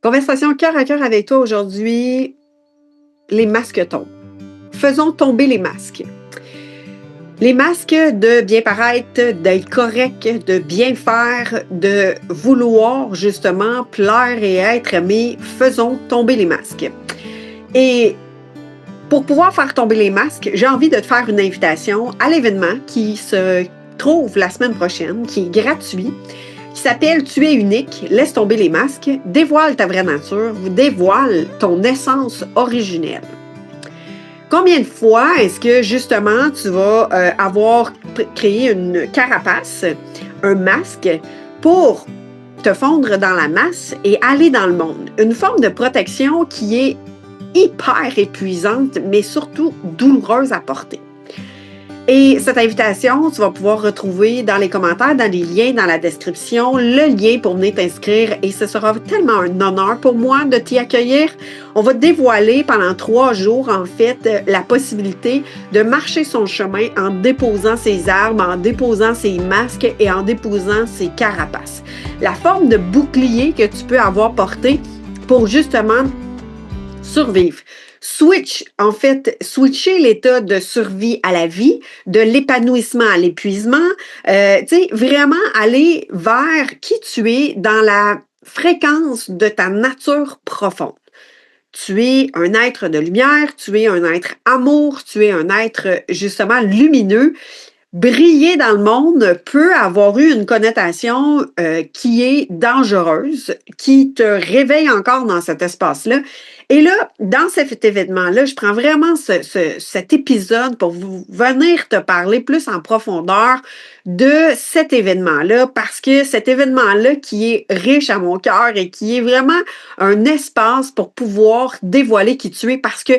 Conversation cœur à cœur avec toi aujourd'hui, les masques tombent. Faisons tomber les masques. Les masques de bien paraître, d'être correct, de bien faire, de vouloir justement plaire et être aimé, faisons tomber les masques. Et pour pouvoir faire tomber les masques, j'ai envie de te faire une invitation à l'événement qui se trouve la semaine prochaine, qui est gratuit, qui s'appelle Tu es unique, laisse tomber les masques, dévoile ta vraie nature, dévoile ton essence originelle. Combien de fois est-ce que justement tu vas avoir créé une carapace, un masque pour te fondre dans la masse et aller dans le monde? Une forme de protection qui est hyper épuisante, mais surtout douloureuse à porter. Et cette invitation, tu vas pouvoir retrouver dans les commentaires, dans les liens, dans la description, le lien pour venir t'inscrire. Et ce sera tellement un honneur pour moi de t'y accueillir. On va dévoiler pendant 3 jours, en fait, la possibilité de marcher son chemin en déposant ses armes, en déposant ses masques et en déposant ses carapaces. La forme de bouclier que tu peux avoir porté pour justement survivre. Switcher l'état de survie à la vie, de l'épanouissement à l'épuisement, vraiment aller vers qui tu es dans la fréquence de ta nature profonde. Tu es un être de lumière, tu es un être amour, tu es un être justement lumineux. Briller dans le monde peut avoir eu une connotation qui est dangereuse, qui te réveille encore dans cet espace-là. Et là, dans cet événement-là, je prends vraiment cet épisode pour venir te parler plus en profondeur de cet événement-là, parce que cet événement-là qui est riche à mon cœur et qui est vraiment un espace pour pouvoir dévoiler qui tu es, parce que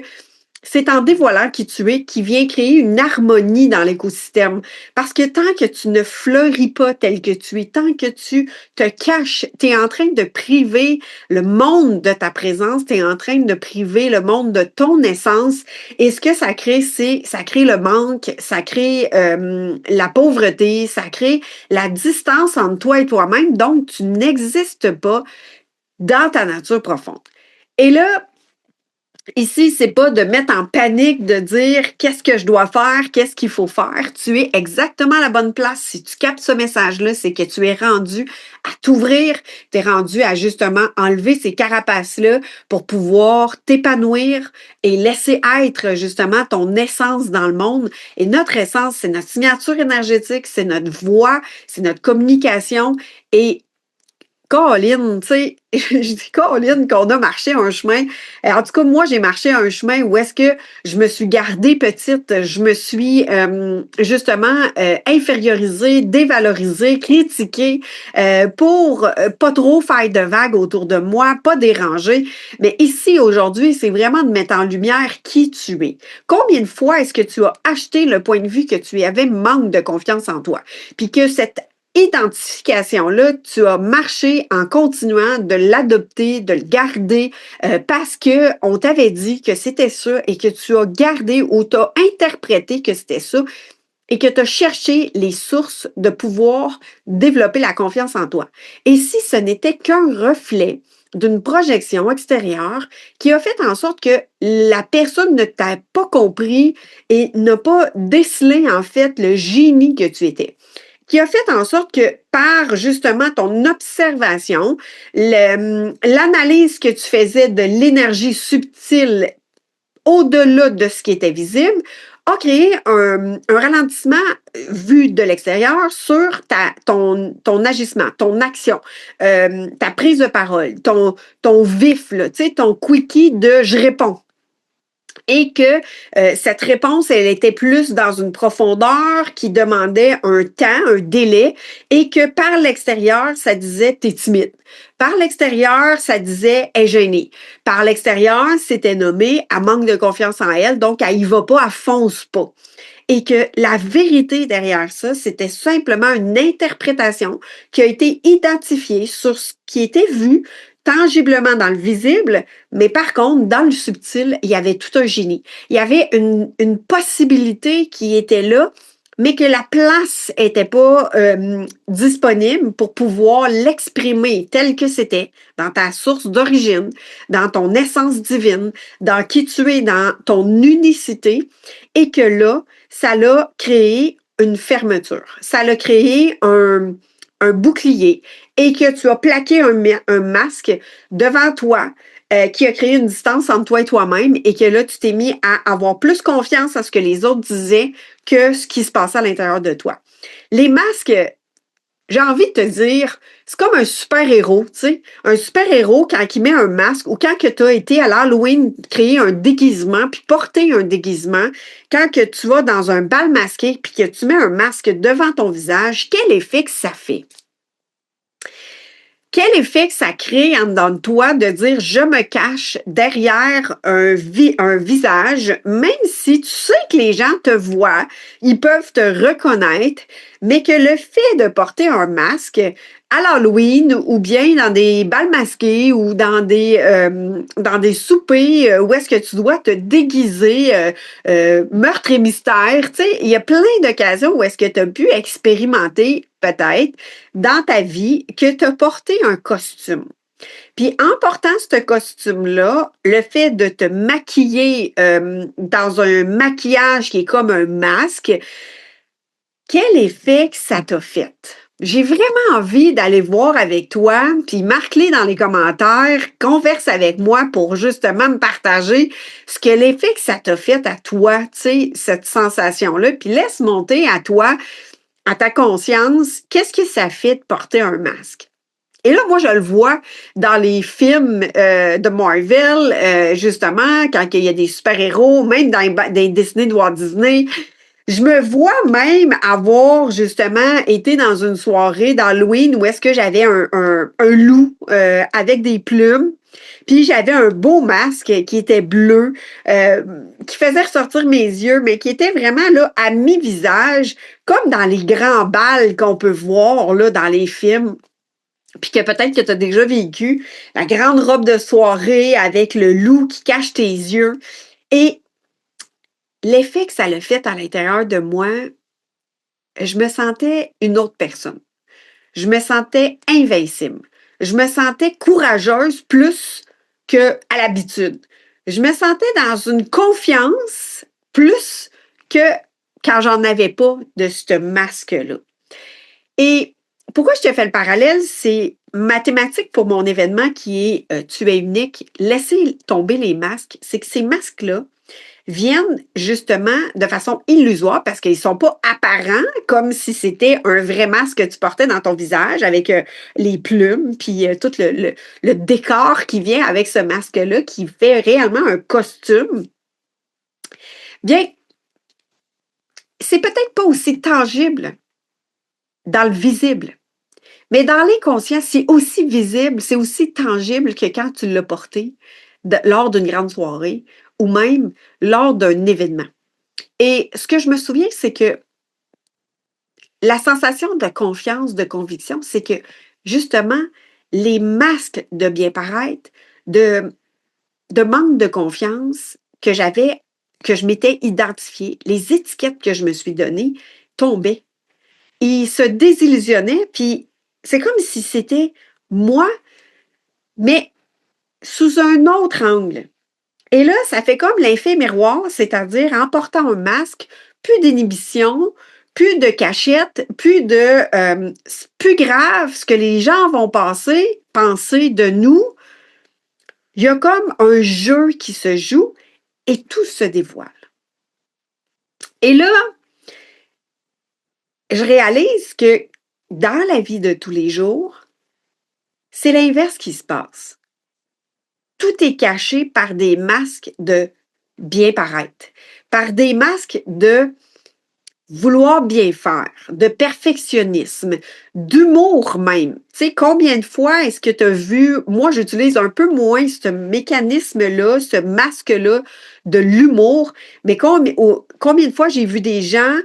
c'est en dévoilant qui tu es qui vient créer une harmonie dans l'écosystème. Parce que tant que tu ne fleuris pas tel que tu es, tant que tu te caches, tu es en train de priver le monde de ta présence, tu es en train de priver le monde de ton essence. Et ce que ça crée, ça crée le manque, ça crée la pauvreté, ça crée la distance entre toi et toi-même. Donc, tu n'existes pas dans ta nature profonde. Et là, ici, c'est pas de mettre en panique, de dire qu'est-ce que je dois faire, qu'est-ce qu'il faut faire. Tu es exactement à la bonne place. Si tu captes ce message-là, c'est que tu es rendu à t'ouvrir, tu es rendu à justement enlever ces carapaces-là pour pouvoir t'épanouir et laisser être justement ton essence dans le monde. Et notre essence, c'est notre signature énergétique, c'est notre voix, c'est notre communication. Et Caroline, tu sais, je dis Caroline qu'on a marché un chemin. En tout cas, moi, j'ai marché un chemin où est-ce que je me suis gardée petite, je me suis justement infériorisée, dévalorisée, critiquée pour pas trop faire de vagues autour de moi, pas déranger. Mais ici, aujourd'hui, c'est vraiment de mettre en lumière qui tu es. Combien de fois est-ce que tu as acheté le point de vue que tu avais manque de confiance en toi? Puis que cette identification-là, tu as marché en continuant de l'adopter, de le garder, parce qu'on t'avait dit que c'était ça et que tu as gardé ou tu as interprété que c'était ça et que tu as cherché les sources de pouvoir développer la confiance en toi. Et si ce n'était qu'un reflet d'une projection extérieure qui a fait en sorte que la personne ne t'a pas compris et n'a pas décelé en fait le génie que tu étais, qui a fait en sorte que par justement ton observation, l'analyse que tu faisais de l'énergie subtile au-delà de ce qui était visible, a créé un ralentissement vu de l'extérieur sur ton agissement, ton action, ta prise de parole, ton vif, là, ton quickie de « je réponds ». Et que cette réponse, elle était plus dans une profondeur qui demandait un temps, un délai, et que par l'extérieur, ça disait « t'es timide ». Par l'extérieur, ça disait « elle est gênée ». Par l'extérieur, c'était nommé « elle manque de confiance en elle », donc elle y va pas, elle fonce pas. Et que la vérité derrière ça, c'était simplement une interprétation qui a été identifiée sur ce qui était vu tangiblement dans le visible, mais par contre, dans le subtil, il y avait tout un génie. Il y avait une possibilité qui était là mais que la place était pas disponible pour pouvoir l'exprimer tel que c'était, dans ta source d'origine, dans ton essence divine, dans qui tu es, dans ton unicité, et que là, ça l'a créé une fermeture. Ça l'a créé un bouclier et que tu as plaqué un masque devant toi qui a créé une distance entre toi et toi-même et que là, tu t'es mis à avoir plus confiance à ce que les autres disaient que ce qui se passait à l'intérieur de toi. Les masques, j'ai envie de te dire, c'est comme un super-héros, tu sais. Un super-héros, quand il met un masque ou quand tu as été à l'Halloween créer un déguisement puis porter un déguisement, quand que tu vas dans un bal masqué puis que tu mets un masque devant ton visage, quel effet que ça fait? Quel effet que ça crée en dedans de toi de dire je me cache derrière un visage, même si tu sais que les gens te voient, ils peuvent te reconnaître, mais que le fait de porter un masque à l'Halloween ou bien dans des bals masqués ou dans des soupers où est-ce que tu dois te déguiser meurtre et mystère, tu sais, il y a plein d'occasions où est-ce que tu as pu expérimenter peut-être dans ta vie que tu as porté un costume. Puis en portant ce costume-là, le fait de te maquiller dans un maquillage qui est comme un masque, quel effet que ça t'a fait? J'ai vraiment envie d'aller voir avec toi, puis marque-les dans les commentaires, converse avec moi pour justement me partager ce que l'effet que ça t'a fait à toi, tu sais, cette sensation-là, puis laisse monter à toi, à ta conscience, qu'est-ce que ça fait de porter un masque? Et là, moi, je le vois dans les films de Marvel, justement, quand il y a des super-héros, même dans les Disney de Walt Disney. Je me vois même avoir justement été dans une soirée d'Halloween où est-ce que j'avais un loup avec des plumes. Puis j'avais un beau masque qui était bleu, qui faisait ressortir mes yeux, mais qui était vraiment là à mi-visage, comme dans les grands bals qu'on peut voir là dans les films. Puis que peut-être que tu as déjà vécu la grande robe de soirée avec le loup qui cache tes yeux. Et l'effet que ça l'a fait à l'intérieur de moi, je me sentais une autre personne. Je me sentais invincible. Je me sentais courageuse plus qu'à l'habitude. Je me sentais dans une confiance plus que quand j'en avais pas de ce masque-là. Et pourquoi je te fais le parallèle? C'est mathématique pour mon événement qui est Tu es unique. Laissez tomber les masques. C'est que ces masques-là viennent justement de façon illusoire parce qu'ils ne sont pas apparents comme si c'était un vrai masque que tu portais dans ton visage avec les plumes puis tout le décor qui vient avec ce masque-là qui fait réellement un costume. Bien, c'est peut-être pas aussi tangible dans le visible, mais dans l'inconscient, c'est aussi visible, c'est aussi tangible que quand tu l'as porté lors d'une grande soirée ou même lors d'un événement. Et ce que je me souviens, c'est que la sensation de confiance, de conviction, c'est que justement, les masques de bien paraître, de manque de confiance que j'avais, que je m'étais identifiée, les étiquettes que je me suis données tombaient. Ils se désillusionnaient, puis c'est comme si c'était moi, mais sous un autre angle. Et là, ça fait comme l'effet miroir, c'est-à-dire en portant un masque, plus d'inhibition, plus de cachette, plus grave ce que les gens vont penser de nous. Il y a comme un jeu qui se joue et tout se dévoile. Et là, je réalise que dans la vie de tous les jours, c'est l'inverse qui se passe. Tout est caché par des masques de bien paraître, par des masques de vouloir bien faire, de perfectionnisme, d'humour même. Tu sais, combien de fois est-ce que tu as vu, moi j'utilise un peu moins ce mécanisme-là, ce masque-là de l'humour, mais combien de fois j'ai vu des gens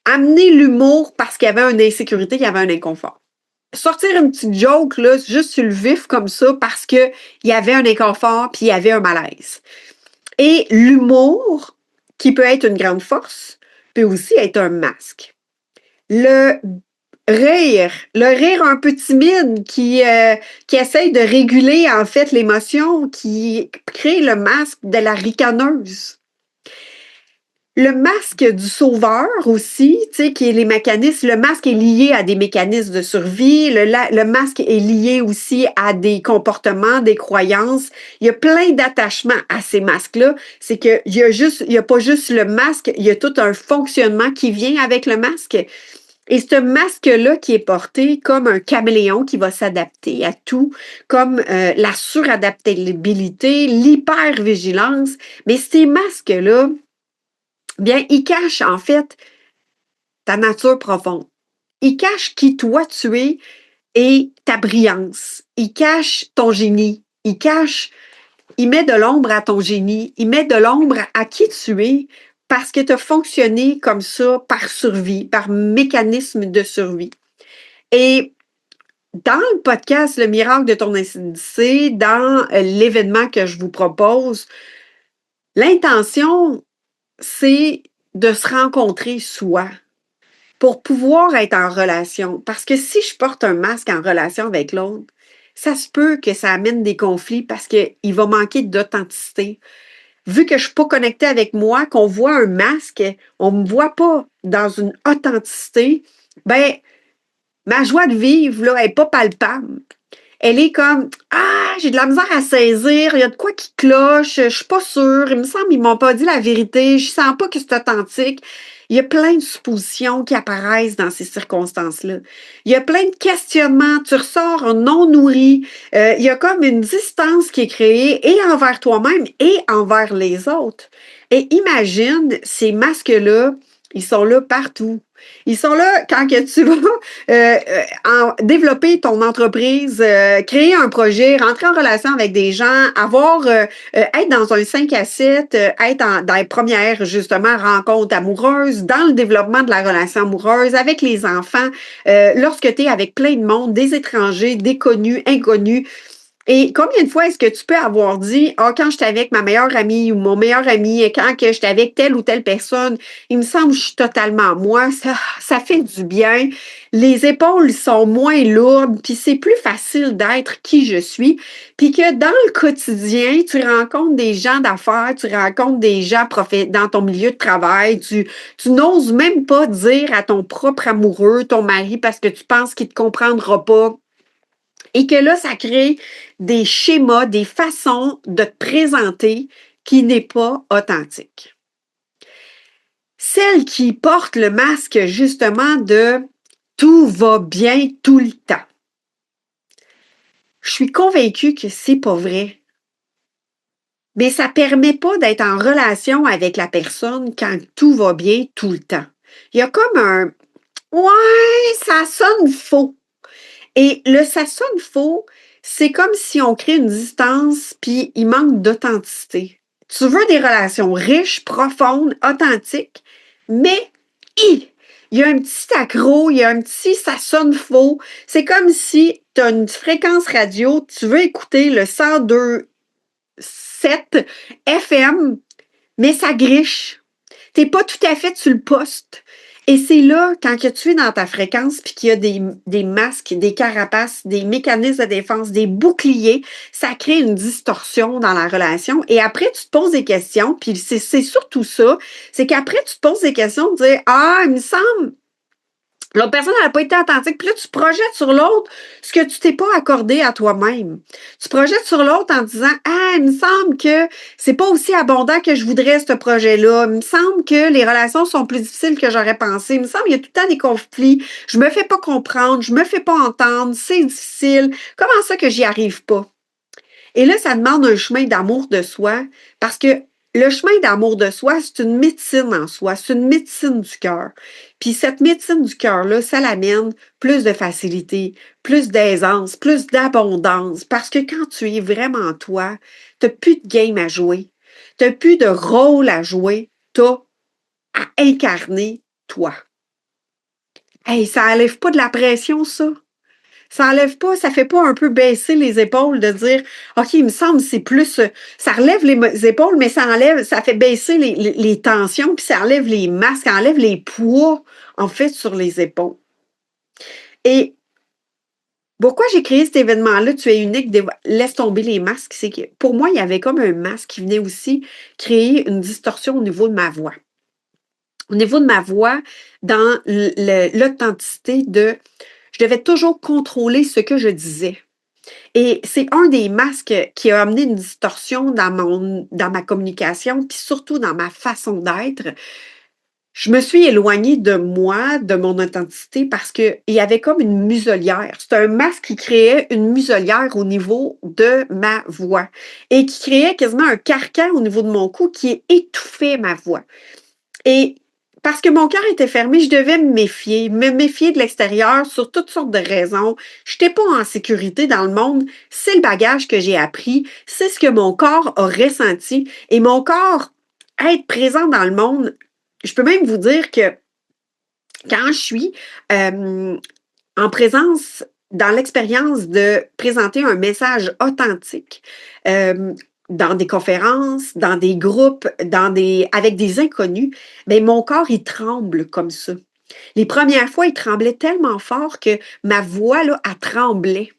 amener l'humour parce qu'il y avait une insécurité, il y avait un inconfort. Sortir une petite joke, là, juste sur le vif comme ça, parce qu'il y avait un inconfort puis il y avait un malaise. Et l'humour, qui peut être une grande force, peut aussi être un masque. Le rire un peu timide qui essaye de réguler en fait l'émotion, qui crée le masque de la ricaneuse. Le masque du sauveur aussi, tu sais, qui est les mécanismes. Le masque est lié à des mécanismes de survie. Le masque est lié aussi à des comportements, des croyances. Il y a plein d'attachements à ces masques-là. C'est qu'il y a pas juste le masque, il y a tout un fonctionnement qui vient avec le masque. Et ce masque-là qui est porté comme un caméléon qui va s'adapter à tout, comme la suradaptabilité, l'hypervigilance. Mais ces masques-là, bien, ils cachent en fait ta nature profonde. Ils cachent qui toi tu es et ta brillance. Ils cachent ton génie. Il met de l'ombre à ton génie. Il met de l'ombre à qui tu es parce que tu as fonctionné comme ça par survie, par mécanisme de survie. Et dans le podcast Le miracle de ton indicé, dans l'événement que je vous propose, l'intention, c'est de se rencontrer soi pour pouvoir être en relation. Parce que si je porte un masque en relation avec l'autre, ça se peut que ça amène des conflits parce qu'il va manquer d'authenticité. Vu que je ne suis pas connectée avec moi, qu'on voit un masque, on ne me voit pas dans une authenticité, ben ma joie de vivre là, n'est pas palpable. Elle est comme ah, j'ai de la misère à saisir, il y a de quoi qui cloche, je suis pas sûre, il me semble qu'ils m'ont pas dit la vérité, je sens pas que c'est authentique. Il y a plein de suppositions qui apparaissent dans ces circonstances-là. Il y a plein de questionnements, tu ressors non nourri. Il y a comme une distance qui est créée et envers toi-même et envers les autres. Et imagine ces masques-là, ils sont là partout. Ils sont là quand que tu vas développer ton entreprise, créer un projet, rentrer en relation avec des gens, être dans un 5 à 7, dans les premières, justement, rencontres amoureuses, dans le développement de la relation amoureuse, avec les enfants, lorsque tu es avec plein de monde, des étrangers, des connus, inconnus. Et combien de fois est-ce que tu peux avoir dit, ah, quand j'étais avec ma meilleure amie ou mon meilleur ami, quand que j'étais avec telle ou telle personne, il me semble que je suis totalement moi, ça fait du bien, les épaules sont moins lourdes, puis c'est plus facile d'être qui je suis, puis que dans le quotidien, tu rencontres des gens d'affaires, tu rencontres des gens dans ton milieu de travail, tu n'oses même pas dire à ton propre amoureux, ton mari, parce que tu penses qu'il ne te comprendra pas. Et que là, ça crée des schémas, des façons de te présenter qui n'est pas authentique. Celle qui porte le masque justement de tout va bien tout le temps. Je suis convaincue que c'est pas vrai. Mais ça permet pas d'être en relation avec la personne quand tout va bien tout le temps. Il y a comme un ouais, ça sonne faux. Et le ça sonne faux, c'est comme si on crée une distance puis il manque d'authenticité. Tu veux des relations riches, profondes, authentiques, mais il y a un petit accro, il y a un petit ça sonne faux. C'est comme si tu as une fréquence radio, tu veux écouter le 102.7 FM, mais ça griche. Tu n'es pas tout à fait sur le poste. Et c'est là, quand que tu es dans ta fréquence, puis qu'il y a des masques, des carapaces, des mécanismes de défense, des boucliers, ça crée une distorsion dans la relation. Et après, tu te poses des questions, puis c'est surtout ça, c'est qu'après, tu te poses des questions, de dire, ah, il me semble, l'autre personne n'a pas été authentique. Puis là, tu projettes sur l'autre ce que tu t'es pas accordé à toi-même. Tu projettes sur l'autre en disant, ah, il me semble que c'est pas aussi abondant que je voudrais ce projet-là. Il me semble que les relations sont plus difficiles que j'aurais pensé. Il me semble qu'il y a tout le temps des conflits. Je me fais pas comprendre. Je me fais pas entendre. C'est difficile. Comment ça que j'y arrive pas? Et là, ça demande un chemin d'amour de soi parce que le chemin d'amour de soi, c'est une médecine en soi, c'est une médecine du cœur. Puis cette médecine du cœur-là, ça l'amène plus de facilité, plus d'aisance, plus d'abondance. Parce que quand tu es vraiment toi, tu n'as plus de game à jouer, tu n'as plus de rôle à jouer, tu as à incarner toi. Hey, ça n'enlève pas de la pression, ça. Ça enlève pas, ça fait pas un peu baisser les épaules de dire, OK, il me semble que c'est plus, ça relève les épaules, mais ça enlève, ça fait baisser les tensions, puis ça enlève les masques, ça enlève les poids, en fait, sur les épaules. Et pourquoi j'ai créé cet événement-là, Tu es unique, laisse tomber les masques, c'est que pour moi, il y avait comme un masque qui venait aussi créer une distorsion au niveau de ma voix. Au niveau de ma voix, dans l'authenticité de, je devais toujours contrôler ce que je disais. Et c'est un des masques qui a amené une distorsion dans ma communication, puis surtout dans ma façon d'être. Je me suis éloignée de moi, de mon authenticité, parce qu'il y avait comme une muselière. C'est un masque qui créait une muselière au niveau de ma voix et qui créait quasiment un carcan au niveau de mon cou qui étouffait ma voix. Et parce que mon cœur était fermé, je devais me méfier de l'extérieur sur toutes sortes de raisons. Je n'étais pas en sécurité dans le monde. C'est le bagage que j'ai appris. C'est ce que mon corps a ressenti. Et mon corps, être présent dans le monde, je peux même vous dire que quand je suis en présence, dans l'expérience de présenter un message authentique, euh, dans des conférences, dans des groupes, avec des inconnus, bien, mon corps, il tremble comme ça. Les premières fois, il tremblait tellement fort que ma voix, là, elle tremblait.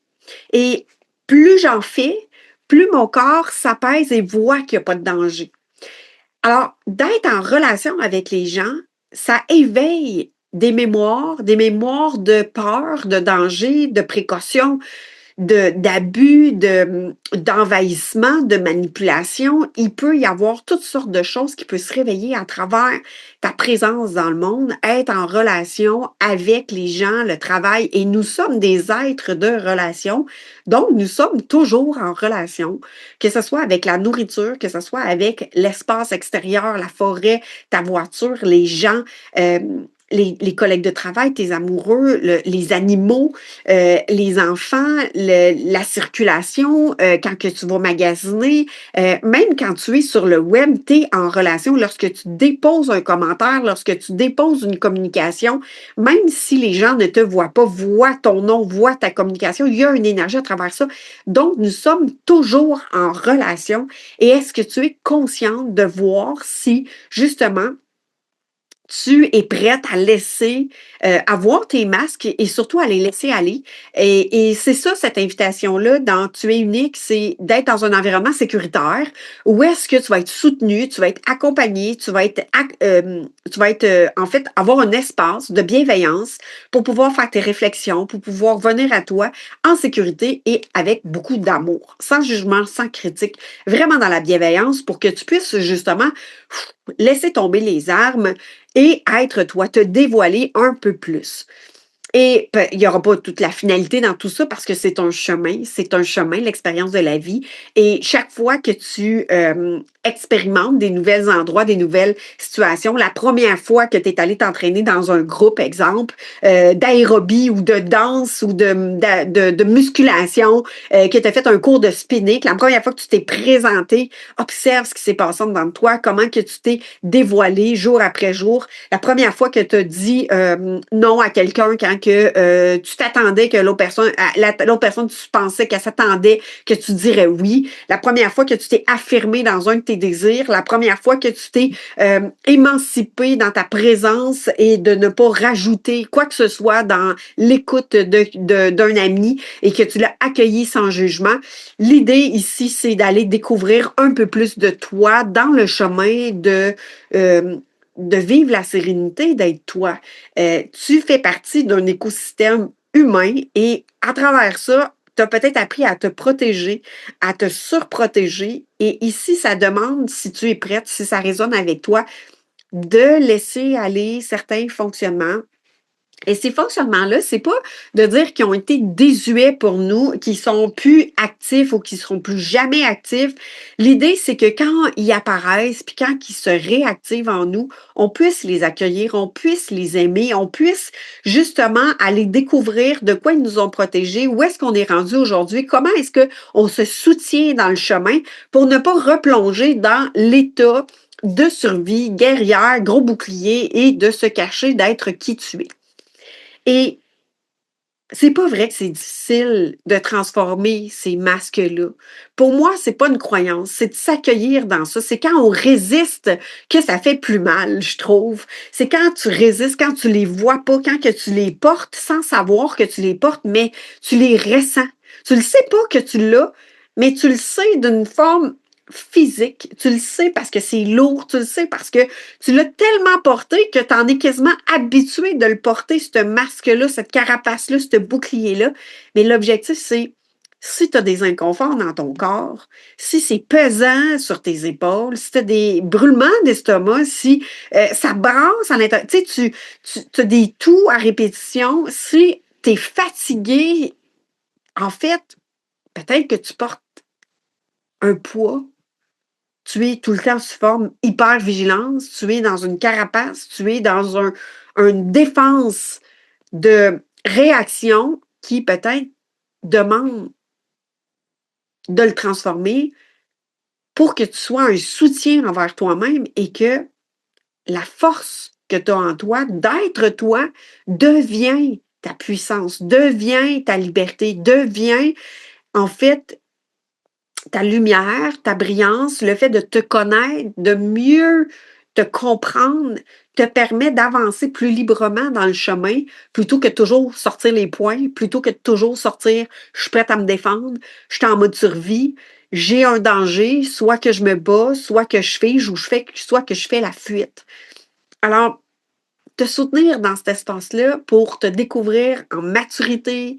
Et plus j'en fais, plus mon corps s'apaise et voit qu'il n'y a pas de danger. Alors, d'être en relation avec les gens, ça éveille des mémoires de peur, de danger, de précaution, d'abus, d'envahissement, de manipulation. Il peut y avoir toutes sortes de choses qui peuvent se réveiller à travers ta présence dans le monde, être en relation avec les gens, le travail. Et nous sommes des êtres de relation. Donc, nous sommes toujours en relation, que ce soit avec la nourriture, que ce soit avec l'espace extérieur, la forêt, ta voiture, les gens. Les collègues de travail, tes amoureux, les animaux, les enfants, la circulation, quand que tu vas magasiner, même quand tu es sur le web, tu es en relation. Lorsque tu déposes un commentaire, lorsque tu déposes une communication, même si les gens ne te voient pas, voient ton nom, voient ta communication, il y a une énergie à travers ça. Donc, nous sommes toujours en relation. Et est-ce que tu es consciente de voir si, justement, tu es prête à laisser avoir tes masques et surtout à les laisser aller. Et c'est ça, cette invitation-là dans Tu es unique, c'est d'être dans un environnement sécuritaire où est-ce que tu vas être soutenu, tu vas être accompagné, tu vas être en fait, avoir un espace de bienveillance pour pouvoir faire tes réflexions, pour pouvoir venir à toi en sécurité et avec beaucoup d'amour, sans jugement, sans critique, vraiment dans la bienveillance pour que tu puisses justement laisser tomber les armes et être toi, te dévoiler un peu plus. Et il n'y aura pas toute la finalité dans tout ça parce que c'est un chemin, l'expérience de la vie. Et chaque fois que tu expérimentes des nouveaux endroits, des nouvelles situations, la première fois que tu es allé t'entraîner dans un groupe, exemple, d'aérobie ou de danse ou de musculation, que tu as fait un cours de spinning, la première fois que tu t'es présenté, observe ce qui s'est passé dans toi, comment que tu t'es dévoilé jour après jour. La première fois que tu as dit non à quelqu'un quand que tu t'attendais que l'autre personne, tu pensais qu'elle s'attendait que tu dirais oui. La première fois que tu t'es affirmé dans un de tes désirs. La première fois que tu t'es émancipé dans ta présence et de ne pas rajouter quoi que ce soit dans l'écoute d'un ami et que tu l'as accueilli sans jugement. L'idée ici, c'est d'aller découvrir un peu plus de toi dans le chemin de vivre la sérénité d'être toi. Tu fais partie d'un écosystème humain et à travers ça, tu as peut-être appris à te protéger, à te surprotéger. Et ici, ça demande, si tu es prête, si ça résonne avec toi, de laisser aller certains fonctionnements. Et ces fonctionnements-là, c'est pas de dire qu'ils ont été désuets pour nous, qu'ils sont plus actifs ou qu'ils seront plus jamais actifs. L'idée, c'est que quand ils apparaissent, puis quand ils se réactivent en nous, on puisse les accueillir, on puisse les aimer, on puisse justement aller découvrir de quoi ils nous ont protégés, où est-ce qu'on est rendu aujourd'hui, comment est-ce qu'on se soutient dans le chemin pour ne pas replonger dans l'état de survie guerrière, gros bouclier et de se cacher d'être qui tu es. Et C'est pas vrai que c'est difficile de transformer ces masques-là. Pour moi, c'est pas une croyance, c'est de s'accueillir dans ça. C'est quand on résiste que ça fait plus mal, je trouve. C'est quand tu résistes, quand tu les vois pas, quand que tu les portes sans savoir que tu les portes, mais tu les ressens. Tu le sais pas que tu l'as, mais tu le sais d'une forme physique. Tu le sais parce que c'est lourd, tu le sais parce que tu l'as tellement porté que tu en es quasiment habitué de le porter, ce masque-là, cette carapace-là, ce bouclier-là. Mais l'objectif, c'est si tu as des inconforts dans ton corps, si c'est pesant sur tes épaules, si tu as des brûlements d'estomac, si ça brasse à l'intérieur, tu sais, tu as des toux à répétition, si tu es fatigué, en fait, peut-être que tu portes un poids. Tu es tout le temps sous forme hyper-vigilance, tu es dans une carapace, tu es dans une défense de réaction qui peut-être demande de le transformer pour que tu sois un soutien envers toi-même et que la force que tu as en toi, d'être toi, devient ta puissance, devient ta liberté, devient en fait ta lumière, ta brillance, le fait de te connaître, de mieux te comprendre, te permet d'avancer plus librement dans le chemin plutôt que toujours sortir les poings, plutôt que de toujours sortir je suis prête à me défendre, je suis en mode survie, j'ai un danger, soit que je me bats, soit que je fige ou soit que je fais la fuite. Alors, te soutenir dans cet espace-là pour te découvrir en maturité,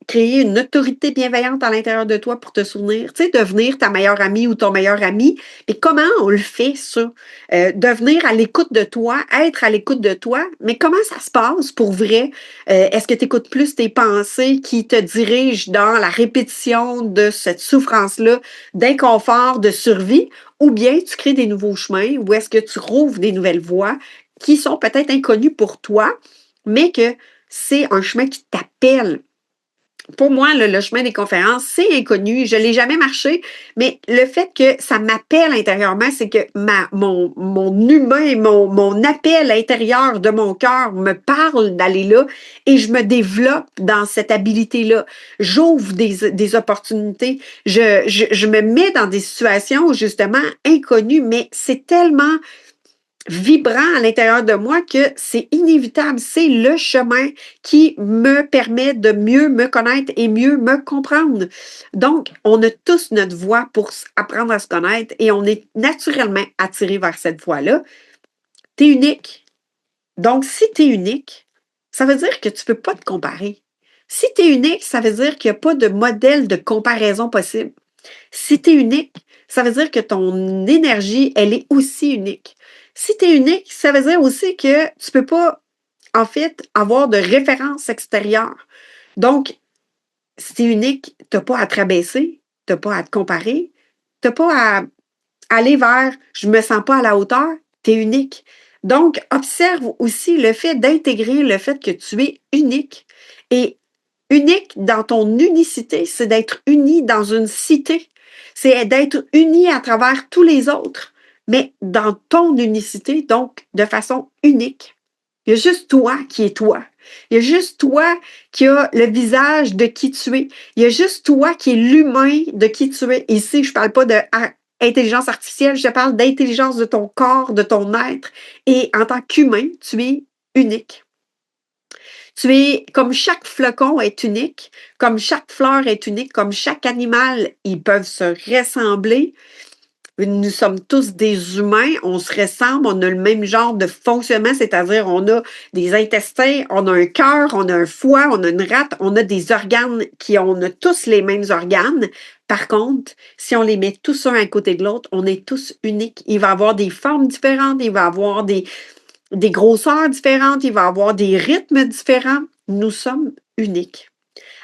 créer une autorité bienveillante à l'intérieur de toi pour te souvenir, tu sais, devenir ta meilleure amie ou ton meilleur ami. Et comment on le fait, ça? Devenir à l'écoute de toi, être à l'écoute de toi, mais comment ça se passe pour vrai? Est-ce que tu écoutes plus tes pensées qui te dirigent dans la répétition de cette souffrance-là, d'inconfort, de survie, ou bien tu crées des nouveaux chemins, ou est-ce que tu rouvres des nouvelles voies qui sont peut-être inconnues pour toi, mais que c'est un chemin qui t'appelle. Pour moi, le chemin des conférences, c'est inconnu. Je ne l'ai jamais marché, mais le fait que ça m'appelle intérieurement, c'est que mon humain, mon appel intérieur de mon cœur me parle d'aller là et je me développe dans cette habilité-là. J'ouvre des opportunités. Je me mets dans des situations justement inconnues, mais c'est tellement vibrant à l'intérieur de moi que c'est inévitable. C'est le chemin qui me permet de mieux me connaître et mieux me comprendre. Donc, on a tous notre voie pour apprendre à se connaître et on est naturellement attiré vers cette voie-là. Tu es unique. Donc, si tu es unique, ça veut dire que tu ne peux pas te comparer. Si tu es unique, ça veut dire qu'il n'y a pas de modèle de comparaison possible. Si tu es unique, ça veut dire que ton énergie, elle est aussi unique. Si tu es unique, ça veut dire aussi que tu ne peux pas, en fait, avoir de référence extérieure. Donc, si tu es unique, tu n'as pas à te rabaisser, tu n'as pas à te comparer, tu n'as pas à aller vers je ne me sens pas à la hauteur, tu es unique. Donc, observe aussi le fait d'intégrer le fait que tu es unique. Et unique dans ton unicité, c'est d'être uni dans une cité. C'est d'être uni à travers tous les autres, mais dans ton unicité, donc de façon unique. Il y a juste toi qui es toi. Il y a juste toi qui as le visage de qui tu es. Il y a juste toi qui es l'humain de qui tu es. Ici, je ne parle pas d'intelligence artificielle, je parle d'intelligence de ton corps, de ton être. Et en tant qu'humain, tu es unique. Tu es, comme chaque flocon est unique, comme chaque fleur est unique, comme chaque animal, ils peuvent se ressembler. Nous sommes tous des humains, on se ressemble, on a le même genre de fonctionnement, c'est-à-dire on a des intestins, on a un cœur, on a un foie, on a une rate, on a des organes on a tous les mêmes organes. Par contre, si on les met tous un à côté de l'autre, on est tous uniques. Il va y avoir des formes différentes, il va y avoir des grosseurs différentes, il va y avoir des rythmes différents. Nous sommes uniques.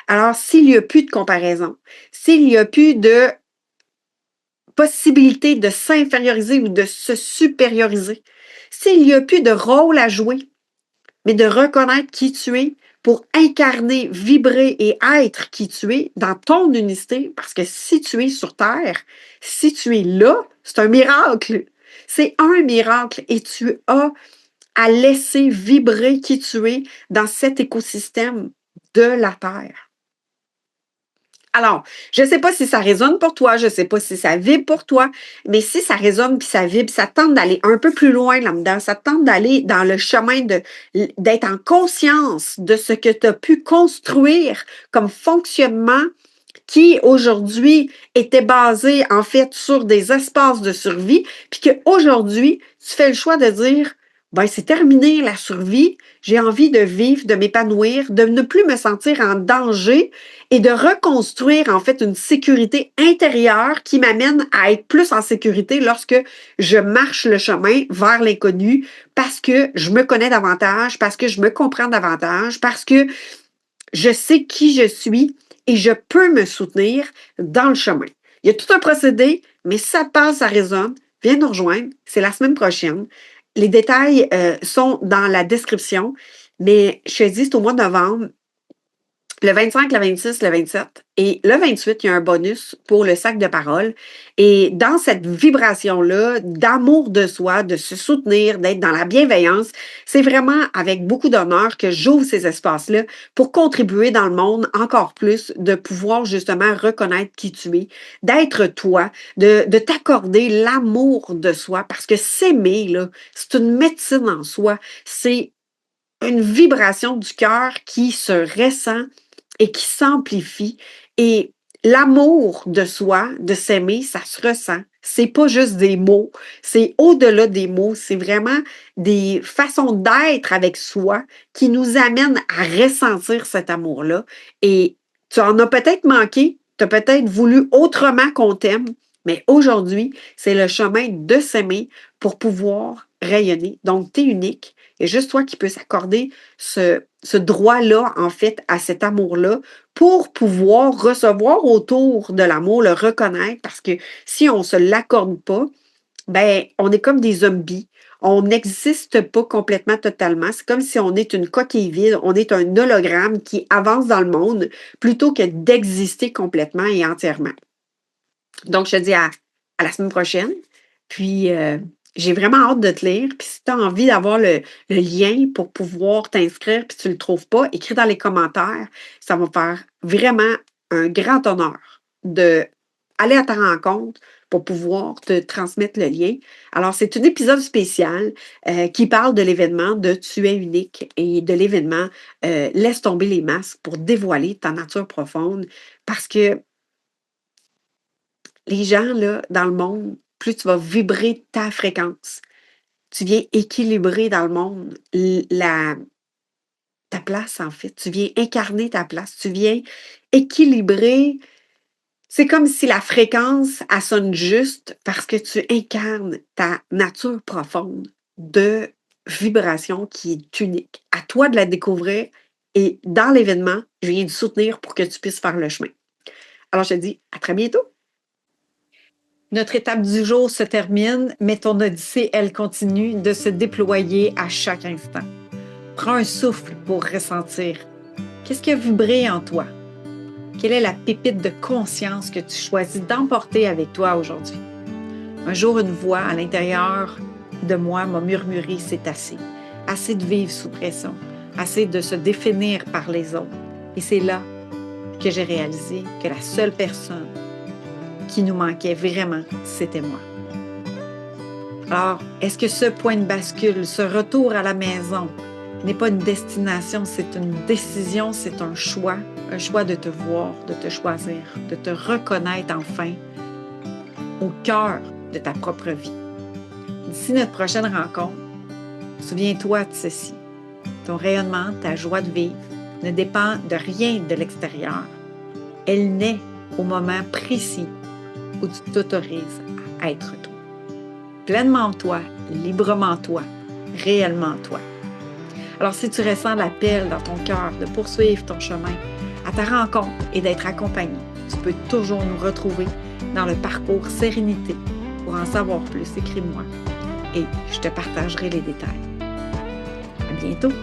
Alors, s'il n'y a plus de comparaison, s'il n'y a plus de possibilité de s'inférioriser ou de se supérioriser, s'il n'y a plus de rôle à jouer, mais de reconnaître qui tu es pour incarner, vibrer et être qui tu es dans ton unicité, parce que si tu es sur Terre, si tu es là, c'est un miracle. C'est un miracle et tu as à laisser vibrer qui tu es dans cet écosystème de la Terre. Alors, je ne sais pas si ça résonne pour toi, je ne sais pas si ça vibre pour toi, mais si ça résonne puis ça vibre, ça tente d'aller un peu plus loin là-dedans, ça tente d'aller dans le chemin d'être en conscience de ce que tu as pu construire comme fonctionnement qui aujourd'hui était basé en fait sur des espaces de survie, puis qu'aujourd'hui, tu fais le choix de dire, ben c'est terminé la survie, j'ai envie de vivre, de m'épanouir, de ne plus me sentir en danger et de reconstruire en fait une sécurité intérieure qui m'amène à être plus en sécurité lorsque je marche le chemin vers l'inconnu parce que je me connais davantage, parce que je me comprends davantage, parce que je sais qui je suis et je peux me soutenir dans le chemin. Il y a tout un procédé, mais si ça te passe, ça résonne, viens nous rejoindre. C'est la semaine prochaine. Les détails sont dans la description, mais je te dis, c'est au mois de novembre. Le 25, le 26, le 27 et le 28, il y a un bonus pour le sac de parole. Et dans cette vibration-là, d'amour de soi, de se soutenir, d'être dans la bienveillance, c'est vraiment avec beaucoup d'honneur que j'ouvre ces espaces-là pour contribuer dans le monde encore plus, de pouvoir justement reconnaître qui tu es, d'être toi, de t'accorder l'amour de soi. Parce que s'aimer, là, c'est une médecine en soi. C'est une vibration du cœur qui se ressent et qui s'amplifie. Et l'amour de soi, de s'aimer, ça se ressent. C'est pas juste des mots, c'est au-delà des mots, c'est vraiment des façons d'être avec soi qui nous amènent à ressentir cet amour-là. Et tu en as peut-être manqué, tu as peut-être voulu autrement qu'on t'aime, mais aujourd'hui, c'est le chemin de s'aimer pour pouvoir rayonner. Donc, tu es unique. Et juste toi qui peux s'accorder ce droit-là, en fait, à cet amour-là, pour pouvoir recevoir autour de l'amour, le reconnaître, parce que si on ne se l'accorde pas, ben, on est comme des zombies. On n'existe pas complètement totalement. C'est comme si on est une coquille vide, on est un hologramme qui avance dans le monde plutôt que d'exister complètement et entièrement. Donc, je te dis à la semaine prochaine. Puis, j'ai vraiment hâte de te lire. Puis, si tu as envie d'avoir le lien pour pouvoir t'inscrire, puis tu ne le trouves pas, écris dans les commentaires. Ça va me faire vraiment un grand honneur d'aller à ta rencontre pour pouvoir te transmettre le lien. Alors, c'est un épisode spécial qui parle de l'événement de Tu es unique et de l'événement Laisse tomber les masques pour dévoiler ta nature profonde. Parce que les gens, là, dans le monde, plus tu vas vibrer ta fréquence, tu viens équilibrer dans le monde ta place, en fait. Tu viens incarner ta place. Tu viens équilibrer. C'est comme si la fréquence, elle sonne juste parce que tu incarnes ta nature profonde de vibration qui est unique. À toi de la découvrir et dans l'événement, je viens te soutenir pour que tu puisses faire le chemin. Alors, je te dis à très bientôt. Notre étape du jour se termine, mais ton odyssée, elle continue de se déployer à chaque instant. Prends un souffle pour ressentir. Qu'est-ce qui a vibré en toi? Quelle est la pépite de conscience que tu choisis d'emporter avec toi aujourd'hui? Un jour, une voix à l'intérieur de moi m'a murmuré, c'est assez. Assez de vivre sous pression, assez de se définir par les autres. Et c'est là que j'ai réalisé que la seule personne qui nous manquait vraiment, c'était moi. Alors, est-ce que ce point de bascule, ce retour à la maison, n'est pas une destination, c'est une décision, c'est un choix de te voir, de te choisir, de te reconnaître enfin au cœur de ta propre vie. D'ici notre prochaine rencontre, souviens-toi de ceci. Ton rayonnement, ta joie de vivre ne dépend de rien de l'extérieur. Elle naît au moment précis où tu t'autorises à être toi. Pleinement toi, librement toi, réellement toi. Alors, si tu ressens l'appel dans ton cœur de poursuivre ton chemin à ta rencontre et d'être accompagné, tu peux toujours nous retrouver dans le parcours Sérénité. Pour en savoir plus, écris-moi et je te partagerai les détails. À bientôt!